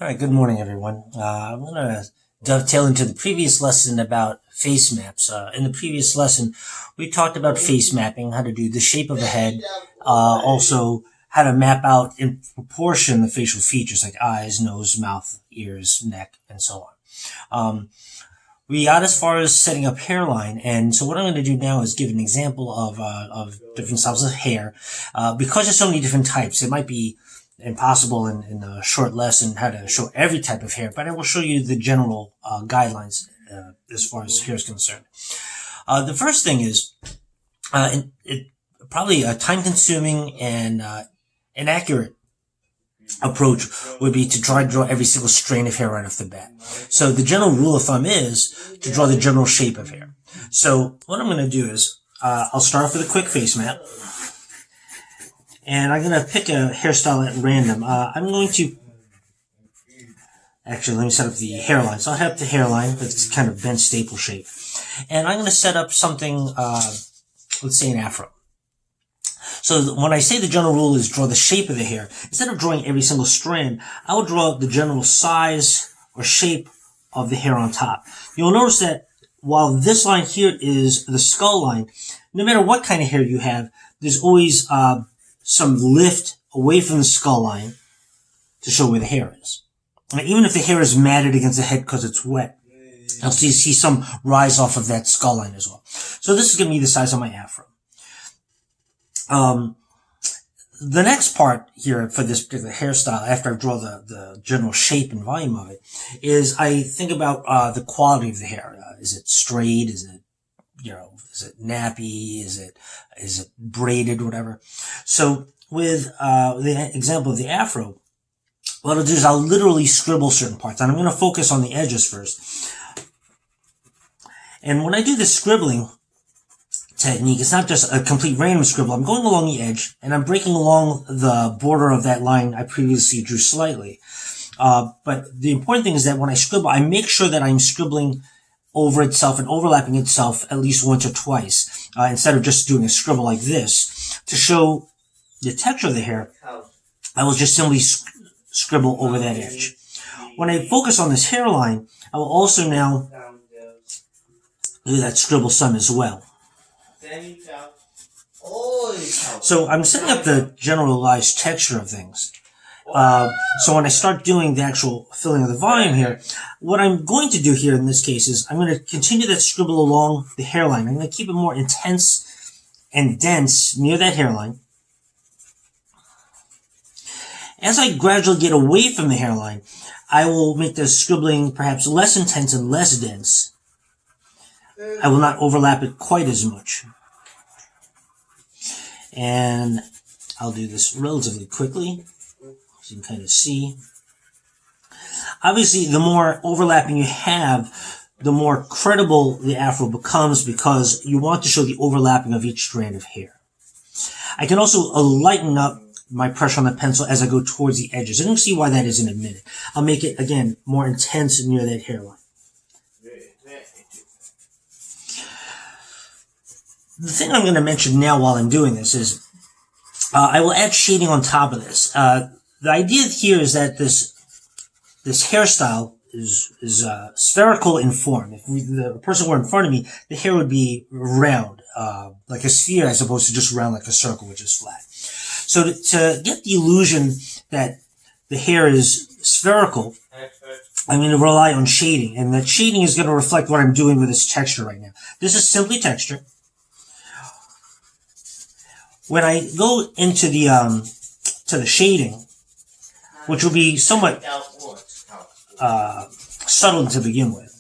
All right, good morning, everyone. I'm going to dovetail into the previous lesson about face maps. In the previous lesson, we talked about face mapping, how to do the shape of a head, also how to map out in proportion the facial features like eyes, nose, mouth, ears, neck, and so on. We got as far as setting up hairline, and so what I'm going to do now is give an example of different styles of hair. Because there's so many different types, it might be impossible in a short lesson how to show every type of hair, but I will show you the general guidelines as far as hair is concerned. The first thing is probably a time-consuming and inaccurate approach would be to try to draw every single strand of hair right off the bat. So the general rule of thumb is to draw the general shape of hair. So what I'm going to do is I'll start off with a quick face map. And I'm going to pick a hairstyle at random. I'm going to... Actually, let me set up the hairline. So I'll have the hairline, but it's kind of bent staple shape. And I'm going to set up something, let's say an afro. So when I say the general rule is draw the shape of the hair, instead of drawing every single strand, I will draw the general size or shape of the hair on top. You'll notice that while this line here is the skull line, no matter what kind of hair you have, there's always some lift away from the skull line to show where the hair is. And even if the hair is matted against the head because it's wet, I'll see some rise off of that skull line as well. So this is going to be the size of my afro. The next part here for this particular hairstyle, after I draw the general shape and volume of it, is I think about the quality of the hair. Is it straight? Is it is it nappy? Is it braided? Whatever. So with the example of the afro, what I'll do is I'll literally scribble certain parts, and I'm going to focus on the edges first. And when I do this scribbling technique, it's not just a complete random scribble. I'm going along the edge, and I'm breaking along the border of that line I previously drew slightly. But the important thing is that when I scribble, I make sure that I'm scribbling over itself and overlapping itself at least once or twice, instead of just doing a scribble like this. To show the texture of the hair, I will just simply scribble over that edge. When I focus on this hairline, I will also now do that scribble some as well. So I'm setting up the generalized texture of things. So when I start doing the actual filling of the volume here, what I'm going to do here in this case is I'm going to continue that scribble along the hairline. I'm going to keep it more intense and dense near that hairline. As I gradually get away from the hairline, I will make the scribbling perhaps less intense and less dense. I will not overlap it quite as much. And I'll do this relatively quickly, so you can kind of see. Obviously, the more overlapping you have, the more credible the afro becomes because you want to show the overlapping of each strand of hair. I can also lighten up my pressure on the pencil as I go towards the edges. And you'll see why that is in a minute. I'll make it, again, more intense near that hairline. The thing I'm going to mention now while I'm doing this is I will add shading on top of this. The idea here is that this hairstyle is spherical in form. If the person were in front of me, the hair would be round, like a sphere as opposed to just round like a circle, which is flat. So to get the illusion that the hair is spherical, I'm going to rely on shading, and that shading is going to reflect what I'm doing with this texture right now. This is simply texture. When I go into the shading, which will be somewhat subtle to begin with,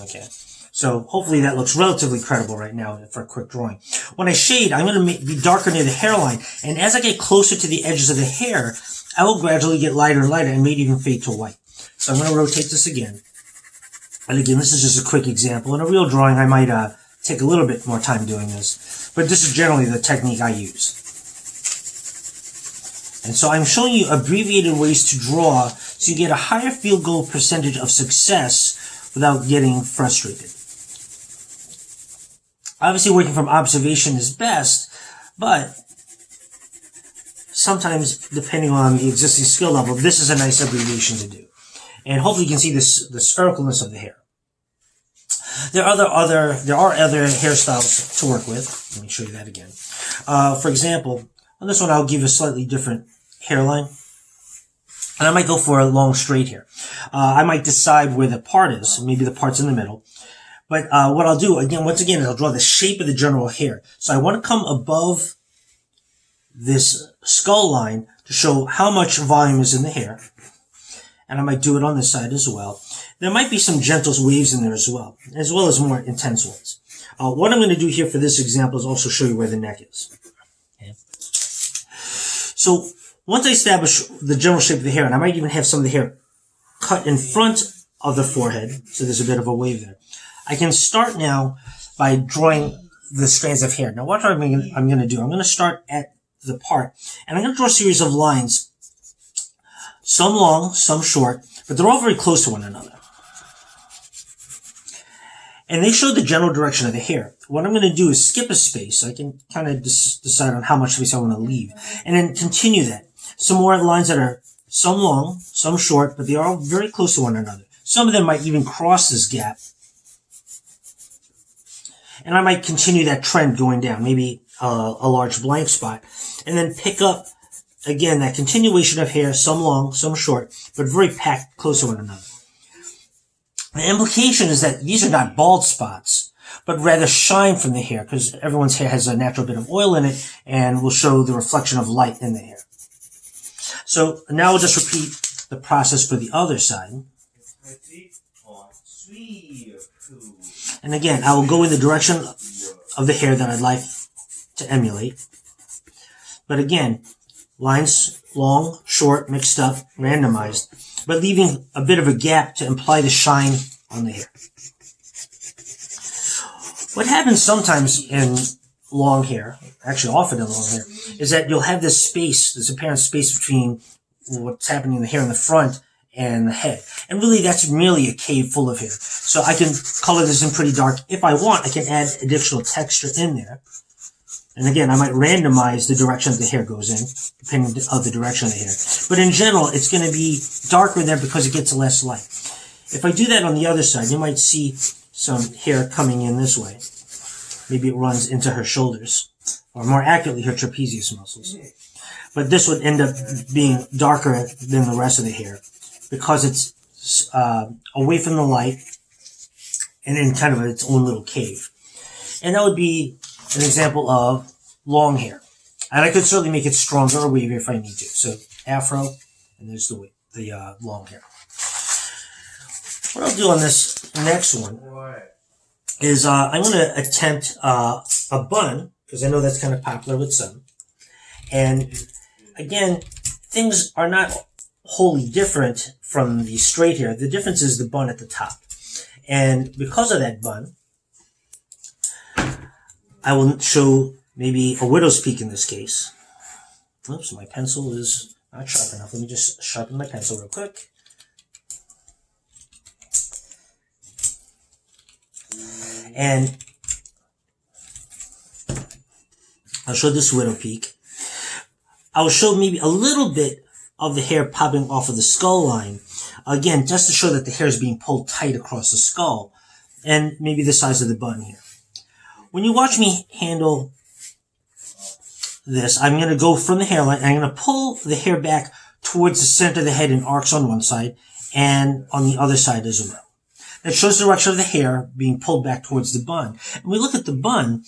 okay. So hopefully that looks relatively credible right now for a quick drawing. When I shade, I'm going to be darker near the hairline, and as I get closer to the edges of the hair, I will gradually get lighter and lighter and maybe even fade to white. So I'm going to rotate this again. And again, this is just a quick example. In a real drawing, I might take a little bit more time doing this, but this is generally the technique I use. And so I'm showing you abbreviated ways to draw so you get a higher field goal percentage of success without getting frustrated. Obviously, working from observation is best, but sometimes, depending on the existing skill level, this is a nice abbreviation to do. And hopefully you can see this, the sphericalness of the hair. There are other hairstyles to work with. Let me show you that again. For example, on this one, I'll give a slightly different hairline. And I might go for a long straight hair. I might decide where the part is. Maybe the part's in the middle. But what I'll do, once again, is I'll draw the shape of the general hair. So I want to come above this skull line to show how much volume is in the hair. And I might do it on this side as well. There might be some gentle waves in there as well as more intense ones. What I'm going to do here for this example is also show you where the neck is. Okay. So once I establish the general shape of the hair, and I might even have some of the hair cut in front of the forehead, so there's a bit of a wave there, I can start now by drawing the strands of hair. Now what I'm going to do, I'm going to start at the part, and I'm going to draw a series of lines, some long, some short, but they're all very close to one another. And they show the general direction of the hair. What I'm going to do is skip a space. I can kind of decide on how much space I want to leave. And then continue that. Some more lines that are some long, some short, but they are all very close to one another. Some of them might even cross this gap. And I might continue that trend going down, maybe a large blank spot. And then pick up, again, that continuation of hair, some long, some short, but very packed close to one another. The implication is that these are not bald spots, but rather shine from the hair, because everyone's hair has a natural bit of oil in it and will show the reflection of light in the hair. So now we'll just repeat the process for the other side. And again, I will go in the direction of the hair that I'd like to emulate. But again, lines long, short, mixed up, randomized, but leaving a bit of a gap to imply the shine on the hair. What happens sometimes in long hair, actually often in long hair, is that you'll have this space, this apparent space between what's happening in the hair in the front and the head. And really that's merely a cave full of hair. So I can color this in pretty dark. If I want, I can add additional texture in there. And again, I might randomize the direction that the hair goes in, depending on the direction of the hair. But in general, it's going to be darker there because it gets less light. If I do that on the other side, you might see some hair coming in this way. Maybe it runs into her shoulders, or more accurately, her trapezius muscles. But this would end up being darker than the rest of the hair because it's away from the light and in kind of its own little cave. And that would be an example of long hair. And I could certainly make it stronger or wavy if I need to. So afro, and there's the long hair. What I'll do on this next one is I'm going to attempt a bun, because I know that's kind of popular with some. And again, things are not wholly different from the straight hair. The difference is the bun at the top. And because of that bun, I will show maybe a widow's peak in this case. Oops, my pencil is not sharp enough. Let me just sharpen my pencil real quick. And I'll show this widow peak. I'll show maybe a little bit of the hair popping off of the skull line. Again, just to show that the hair is being pulled tight across the skull. And maybe the size of the bun here. When you watch me handle this, I'm going to go from the hairline, and I'm going to pull the hair back towards the center of the head in arcs on one side and on the other side as well. That shows the direction of the hair being pulled back towards the bun. And we look at the bun,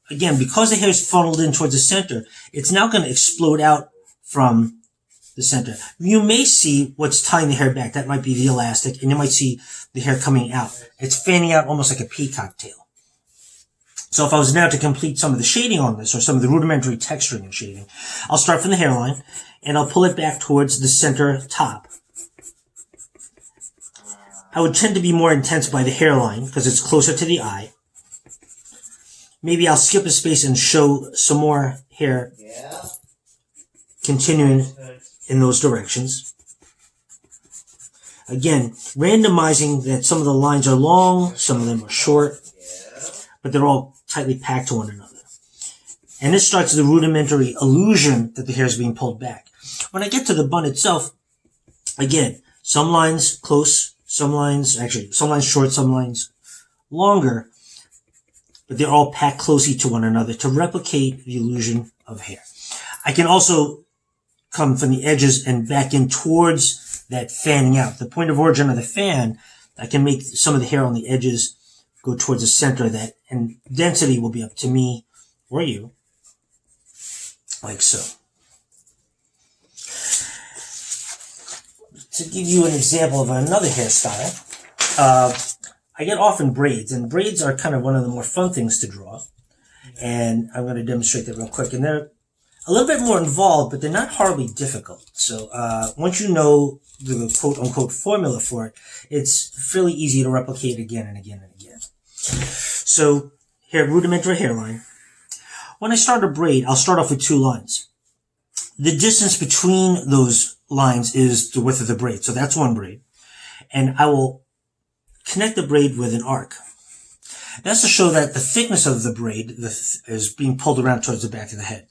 again, because the hair is funneled in towards the center, it's now going to explode out from the center. You may see what's tying the hair back. That might be the elastic, and you might see the hair coming out. It's fanning out almost like a peacock tail. So if I was now to complete some of the shading on this, or some of the rudimentary texturing and shading, I'll start from the hairline, and I'll pull it back towards the center top. I would tend to be more intense by the hairline, because it's closer to the eye. Maybe I'll skip a space and show some more hair continuing in those directions. Again, randomizing that some of the lines are long, some of them are short, but they're all tightly packed to one another. And this starts the rudimentary illusion that the hair is being pulled back. When I get to the bun itself, again, some lines close, some lines short, some lines longer, but they're all packed closely to one another to replicate the illusion of hair. I can also come from the edges and back in towards that fanning out. The point of origin of the fan, I can make some of the hair on the edges go towards the center of that, and density will be up to me or you, like so. To give you an example of another hairstyle, I get often braids, and braids are kind of one of the more fun things to draw, and I'm going to demonstrate that real quick. And they're a little bit more involved, but they're not horribly difficult. So once you know the quote-unquote formula for it, it's fairly easy to replicate again and again and again. So here, rudimentary hairline. When I start a braid, I'll start off with 2 lines. The distance between those lines is the width of the braid. So that's one braid. And I will connect the braid with an arc. That's to show that the thickness of the braid is being pulled around towards the back of the head.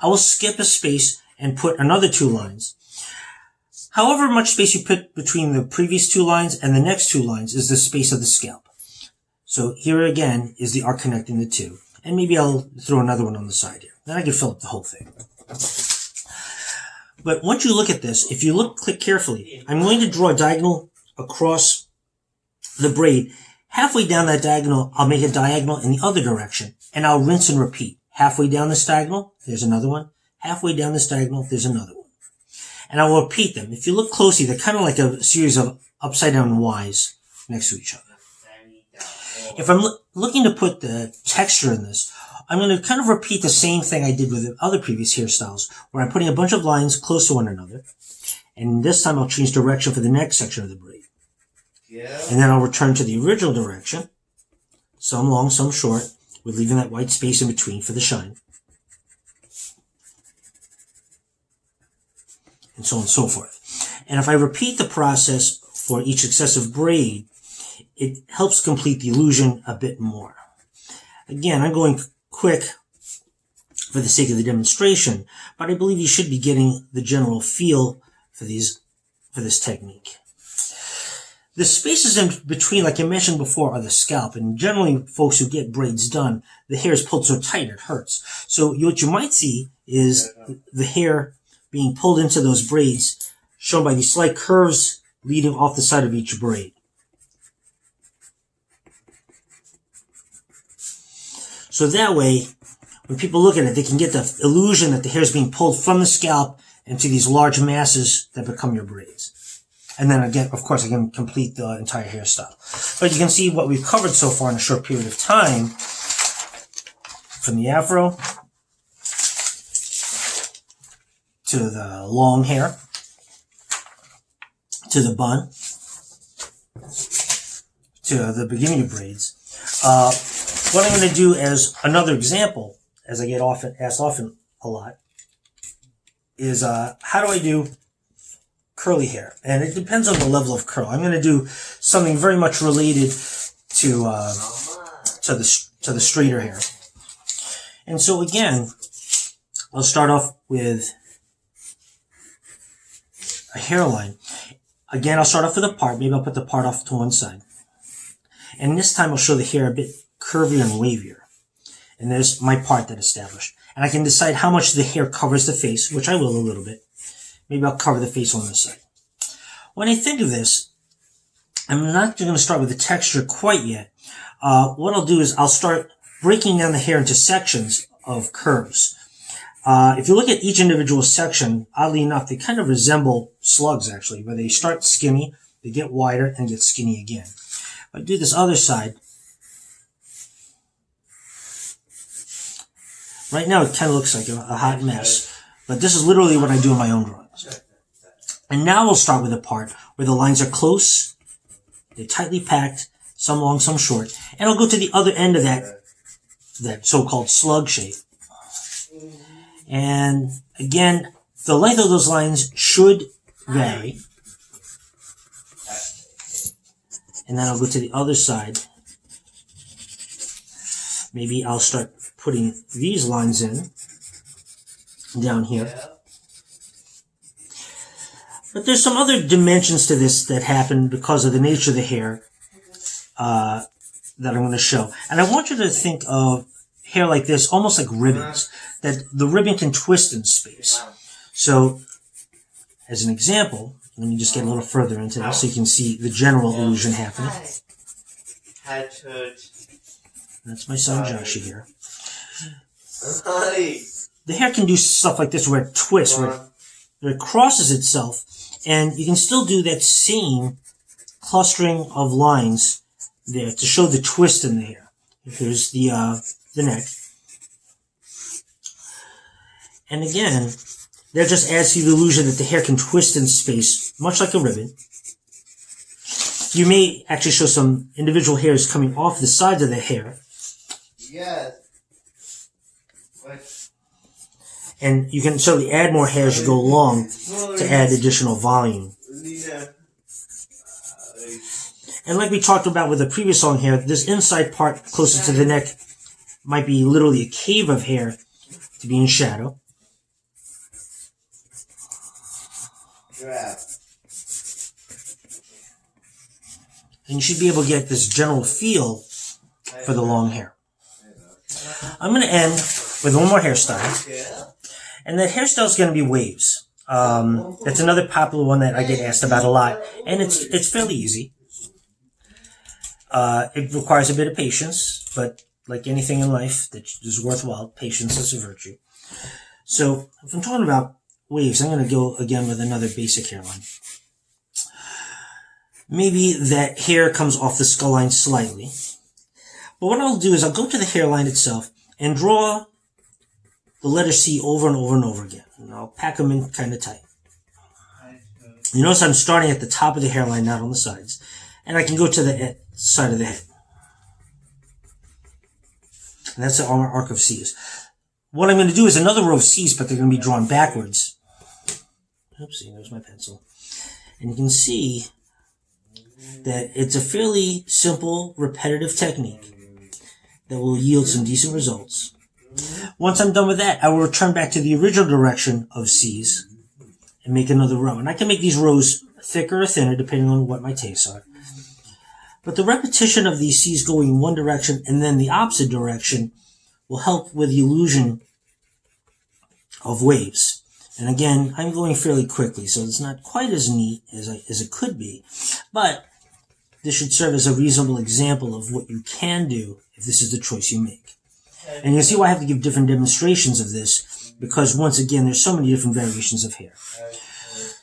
I will skip a space and put another 2 lines. However much space you put between the previous 2 lines and the next 2 lines is the space of the scalp. So here again is the arc connecting the 2. And maybe I'll throw another one on the side here. Then I can fill up the whole thing. But once you look at this, if you click carefully, I'm going to draw a diagonal across the braid. Halfway down that diagonal, I'll make a diagonal in the other direction, and I'll rinse and repeat. Halfway down this diagonal, there's another one. Halfway down this diagonal, there's another one. And I will repeat them. If you look closely, they're kind of like a series of upside down Ys next to each other. If I'm looking to put the texture in this, I'm going to kind of repeat the same thing I did with the other previous hairstyles, where I'm putting a bunch of lines close to one another. And this time I'll change direction for the next section of the braid. Yeah. And then I'll return to the original direction, some long, some short, with leaving that white space in between for the shine. And so on and so forth. And if I repeat the process for each successive braid, it helps complete the illusion a bit more. Again, I'm going quick for the sake of the demonstration, but I believe you should be getting the general feel for this technique. The spaces in between, like I mentioned before, are the scalp, and generally folks who get braids done, the hair is pulled so tight it hurts. So what you might see is the hair being pulled into those braids, shown by these slight curves leading off the side of each braid. So that way, when people look at it, they can get the illusion that the hair is being pulled from the scalp into these large masses that become your braids. And then again, of course, I can complete the entire hairstyle. But you can see what we've covered so far in a short period of time, from the afro to the long hair, to the bun, to the beginning of braids. What I'm going to do as another example, as I get asked often a lot, is how do I do curly hair? And it depends on the level of curl. I'm going to do something very much related to the straighter hair. And so again, I'll start off with a hairline. Again, I'll start off with a part. Maybe I'll put the part off to one side. And this time I'll show the hair a bit curvier and wavier. And there's my part that established. And I can decide how much the hair covers the face, which I will a little bit. Maybe I'll cover the face on this side. When I think of this, I'm not going to start with the texture quite yet. What I'll do is I'll start breaking down the hair into sections of curves. If you look at each individual section, oddly enough, they kind of resemble slugs, actually, where they start skinny, they get wider, and get skinny again. If I do this other side, right now it kind of looks like a hot mess, but this is literally what I do in my own drawings. And now we'll start with a part where the lines are close, they're tightly packed, some long, some short, and I'll go to the other end of that so-called slug shape. And again, the length of those lines should vary. And then I'll go to the other side. Maybe I'll start putting these lines in down here. But there's some other dimensions to this that happen because of the nature of the hair that I'm going to show. And I want you to think of hair like this, almost like ribbons, that the ribbon can twist in space. So, as an example, let me just get a little further into this so you can see the general illusion happening. That's my son Joshua here. The hair can do stuff like this where it twists, where it crosses itself, and you can still do that same clustering of lines there to show the twist in the hair. Here's the neck. And again, that just adds to the illusion that the hair can twist in space, much like a ribbon. You may actually show some individual hairs coming off the sides of the hair. Yes. And you can certainly add more hair as you go along to add additional volume. And like we talked about with the previous long hair, this inside part closer to the neck might be literally a cave of hair to be in shadow. And you should be able to get this general feel for the long hair. I'm going to end with one more hairstyle. And that hairstyle is going to be waves. That's another popular one that I get asked about a lot. And it's fairly easy. It requires a bit of patience, but like anything in life that is worthwhile, patience is a virtue. So if I'm talking about waves, I'm going to go again with another basic hairline. Maybe that hair comes off the skull line slightly. But what I'll do is I'll go to the hairline itself and draw the letter C over and over and over again. And I'll pack them in kind of tight. You notice I'm starting at the top of the hairline, not on the sides. And I can go to the side of the head. And that's the arc of C's. What I'm going to do is another row of C's, but they're going to be drawn backwards. Oopsie, there's my pencil. And you can see that it's a fairly simple, repetitive technique that will yield some decent results. Once I'm done with that, I will return back to the original direction of C's and make another row. And I can make these rows thicker or thinner depending on what my tastes are. But the repetition of these C's going in one direction and then the opposite direction will help with the illusion of waves. And again, I'm going fairly quickly, so it's not quite as neat as it could be. But this should serve as a reasonable example of what you can do if this is the choice you make. And you'll see why I have to give different demonstrations of this, because once again, there's so many different variations of hair.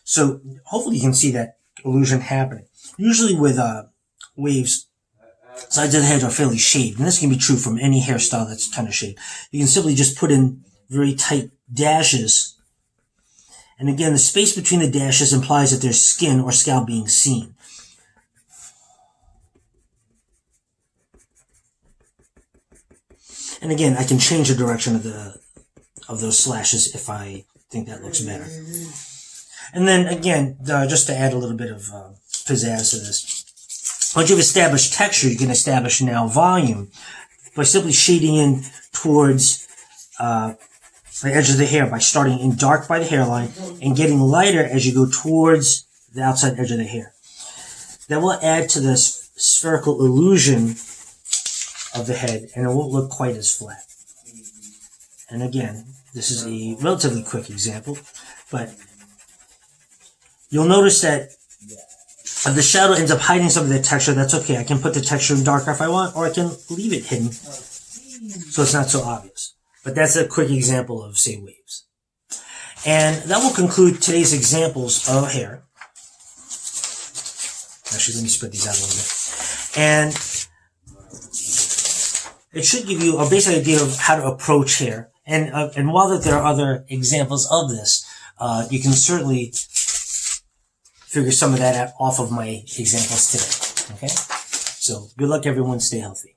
So hopefully you can see that illusion happening. Usually with waves, sides of the head are fairly shaved, and this can be true from any hairstyle that's kind of shaved. You can simply just put in very tight dashes, and again, the space between the dashes implies that there's skin or scalp being seen. And again, I can change the direction of those slashes if I think that looks better. And then again, just to add a little bit of pizzazz to this, once you've established texture, you can establish now volume by simply shading in towards the edge of the hair by starting in dark by the hairline and getting lighter as you go towards the outside edge of the hair. That will add to this spherical illusion of the head, and it won't look quite as flat. And again, this is a relatively quick example, but you'll notice that if the shadow ends up hiding some of the texture, that's okay. I can put the texture in darker if I want, or I can leave it hidden so it's not so obvious. But that's a quick example of, say, waves. And that will conclude today's examples of hair. Actually, let me spread these out a little bit. And it should give you a basic idea of how to approach hair. And while there are other examples of this, you can certainly figure some of that out off of my examples today. Okay? So good luck, everyone. Stay healthy.